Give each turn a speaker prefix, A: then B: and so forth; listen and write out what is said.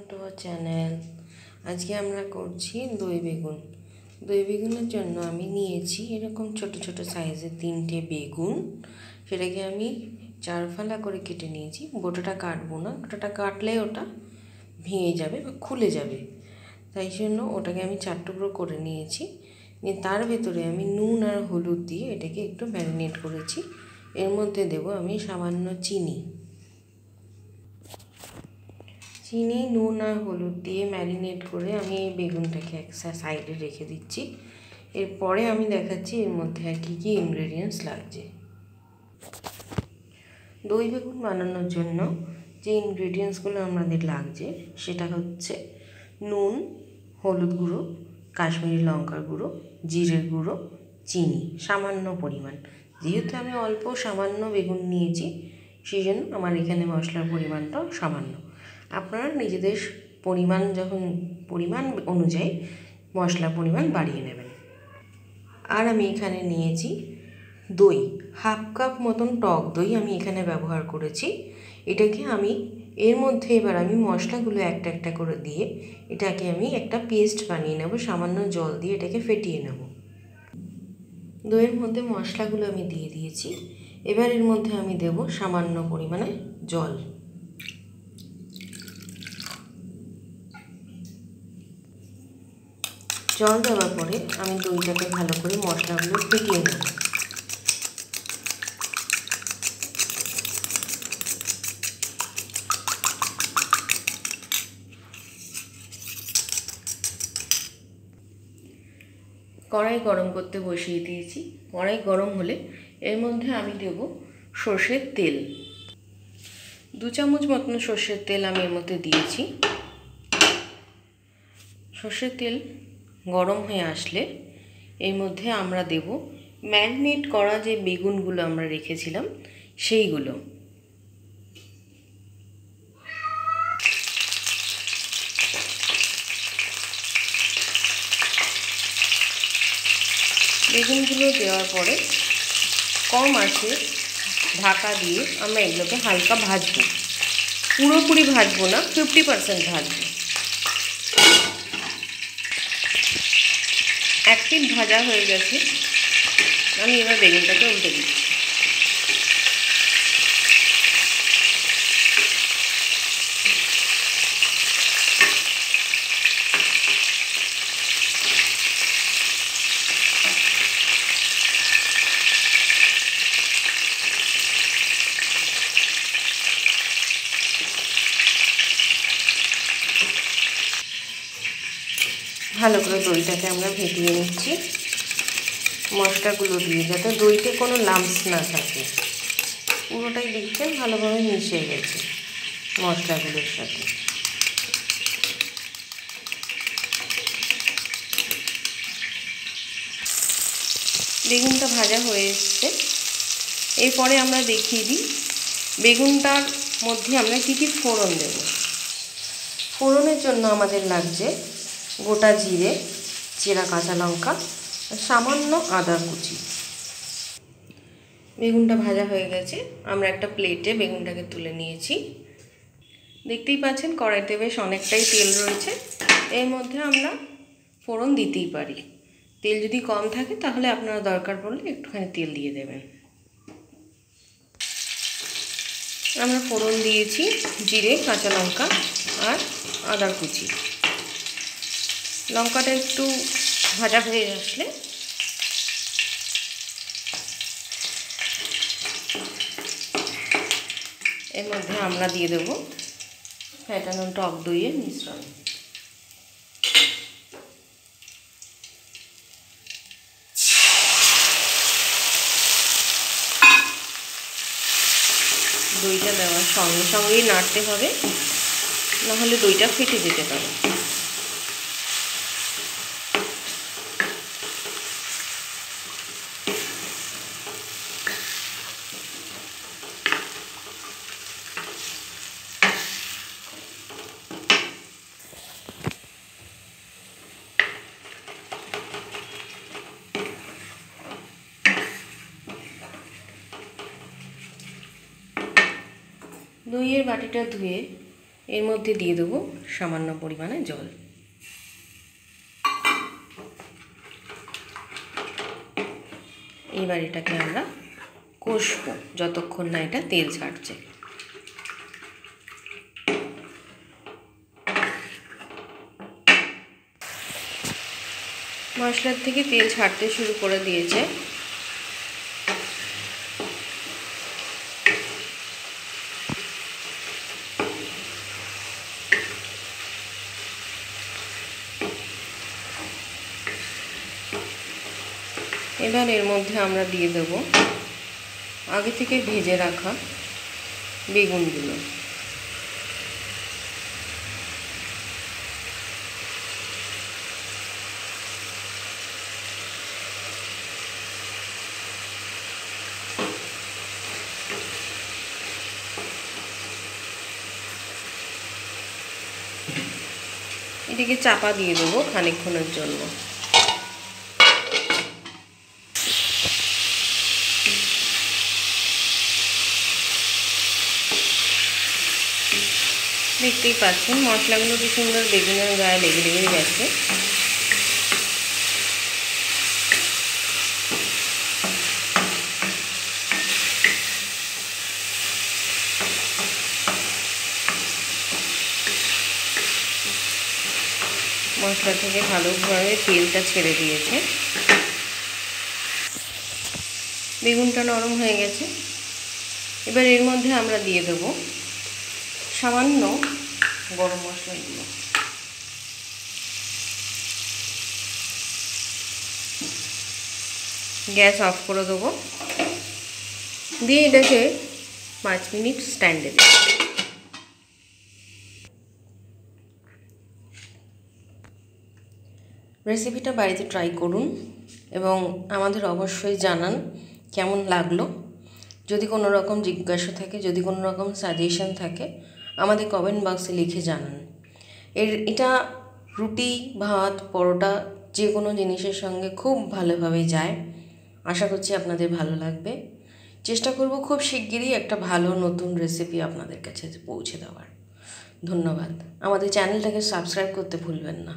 A: Welcome to our channel. আজকে আমরা করছি দই বেগুন। দই বেগুনের জন্য আমি নিয়েছি এরকম ছোট ছোট সাইজের 3টে বেগুন। সেটাকে আমি 4 ফালা করে কেটে নিয়েছি। গোটাটা কাটবো না, গোটাটা কাটলে ওটা ভেঙে যাবে বা খুলে যাবে, তাই জন্য ওটাকে আমি 4 টুকরো করে নিয়েছি। নিয়ে তার ভেতরে আমি নুন আর হলুদ দিয়ে এটাকে একটু ম্যারিনেট করেছি। এর মধ্যে দেব আমি সামান্য চিনি, নুন আর হলুদ দিয়ে ম্যারিনেট করে আমি এই বেগুনটাকে একটা সাইডে রেখে দিচ্ছি। এরপরে আমি দেখাচ্ছি এর মধ্যে আর কী কী ইনগ্রেডিয়েন্টস লাগছে। দই বেগুন বানানোর জন্য যে ইনগ্রেডিয়েন্টসগুলো আমাদের লাগছে সেটা হচ্ছে নুন, হলুদ গুঁড়ো, কাশ্মীরি লঙ্কার গুঁড়ো, জিরের গুঁড়ো, চিনি সামান্য পরিমাণ। যেহেতু আমি অল্প সামান্য বেগুন নিয়েছি সেই জন্য আমার এখানে মশলার পরিমাণটাও সামান্য। আপনারা নিজেদের পরিমাণ অনুযায়ী মশলার পরিমাণ বাড়িয়ে নেবেন। আর আমি এখানে নিয়েছি দই, 1/2 কাপ মতন টক দই আমি এখানে ব্যবহার করেছি। এটাকে আমি এর মধ্যে এবার আমি মশলাগুলো একটা একটা করে দিয়ে এটাকে আমি একটা পেস্ট বানিয়ে নেব। সামান্য জল দিয়ে এটাকে ফেটিয়ে নেব। দইয়ের মধ্যে মশলাগুলো আমি দিয়ে দিয়েছি। এবার এর মধ্যে আমি দেব সামান্য পরিমাণে জল। জল দেওয়ার পরে আমি দইটাকে ভালো করে মশলাগুলো ফেটিয়ে নেব। কড়াই গরম করতে বসিয়ে দিয়েছি। কড়াই গরম হলে এর মধ্যে আমি দেব সর্ষের তেল। 2 চামচ মতন সর্ষের তেল আমি এর মধ্যে দিয়েছি। সর্ষের তেল গরম হয়ে আসলে এর মধ্যে আমরা দেব ম্যারিনেট করা যে বেগুনগুলো আমরা রেখেছিলাম সেইগুলো। বেগুনগুলো দেওয়ার পরে কম আঁচে ঢাকা দিয়ে আমরা এগুলোকে হালকা ভাজবো। পুরোপুরি ভাজবো না, 50% ভাজবো। এক পিঠ ভাজা হয়ে গেছে, আমি এবার বেগুনটাকে উল্টে দিচ্ছি। ভালো করে দইটাকে আমরা ফেটিয়ে নিচ্ছি মশলাগুলো দিয়ে, যাতে দইতে কোনো লাম্পস না থাকে। পুরোটাই দেখছেন ভালোভাবে মিশে গেছে মশলাগুলোর সাথে। বেগুনটা ভাজা হয়ে এসছে। এরপরে আমরা দেখিয়ে দিই বেগুনটার মধ্যে আমরা কী কী ফোড়ন দেব। ফোড়নের জন্য আমাদের লাগছে গোটা জিরে, চেরা কাঁচা লঙ্কা, সামান্য আদা কুচি। বেগুনটা ভাজা হয়ে গেছে, আমরা একটা প্লেটে বেগুনটাকে তুলে নিয়েছি। দেখতেই পাচ্ছেন কড়াইতে বেশ অনেকটাই তেল রয়েছে। এর মধ্যে আমরা ফোড়ন দিতেই পারি। তেল যদি কম থাকে তাহলে আপনারা দরকার পড়লে একটুখানি তেল দিয়ে দেবেন। আমরা ফোড়ন দিয়েছি জিরে, কাঁচা লঙ্কা আর আদা কুচি। লঙ্কাটা একটু ভাজা হয়ে আসলে এর মধ্যে আমরা দিয়ে দেব ফেটানো টক দইয়ের মিশ্রণ। দইটা দেওয়ার সঙ্গে সঙ্গেই নাড়তে হবে, নাহলে দইটা ফেটে যেতে পারে। দইয়ের বাটিটা ধুয়ে এর মধ্যে দিয়ে দেবো সামান্য পরিমাণে জল। এবার এটাকে আমরা কষবো যতক্ষণ না এটা তেল ছাড়ছে। মশলার থেকে তেল ছাড়তে শুরু করে দিয়েছে। এবার এর মধ্যে আমরা দিয়ে দেব আগে থেকে ভেজে রাখা বেগুনগুলো। এটিকে চাপা দিয়ে দেবো খানিকক্ষণের জন্য। দেখতেই পাচ্ছেন মশলাগুলো কি সুন্দর বেগুনের গায়ে লেগে লেগে গেছে। মশলা থেকে ভালোভাবে তেলটা ছেড়ে দিয়েছে। বেগুনটা নরম হয়ে গেছে। এবার এর মধ্যে আমরা দিয়ে দেবো সামান্য গরম মশলা গুঁড়ো। গ্যাস অফ করে দেবো, দিয়ে এটাকে 5 মিনিট স্ট্যান্ডে দেবো। রেসিপিটা বাড়িতে ট্রাই করুন এবং আমাদের অবশ্যই জানান কেমন লাগলো। যদি কোনো রকম জিজ্ঞাসা থাকে, যদি কোনো রকম সাজেশন থাকে, আমাদের কমেন্ট বক্সে লিখে জানান। এটা রুটি, ভাত, পরোটা যে কোনো জিনিসের সঙ্গে খুব ভালোভাবে যায়। আশা করছি আপনাদের ভালো লাগবে। চেষ্টা করব খুব শিগগিরই একটা ভালো নতুন রেসিপি আপনাদের কাছে পৌঁছে দেওয়ার। ধন্যবাদ। আমাদের চ্যানেলটাকে সাবস্ক্রাইব করতে ভুলবেন না।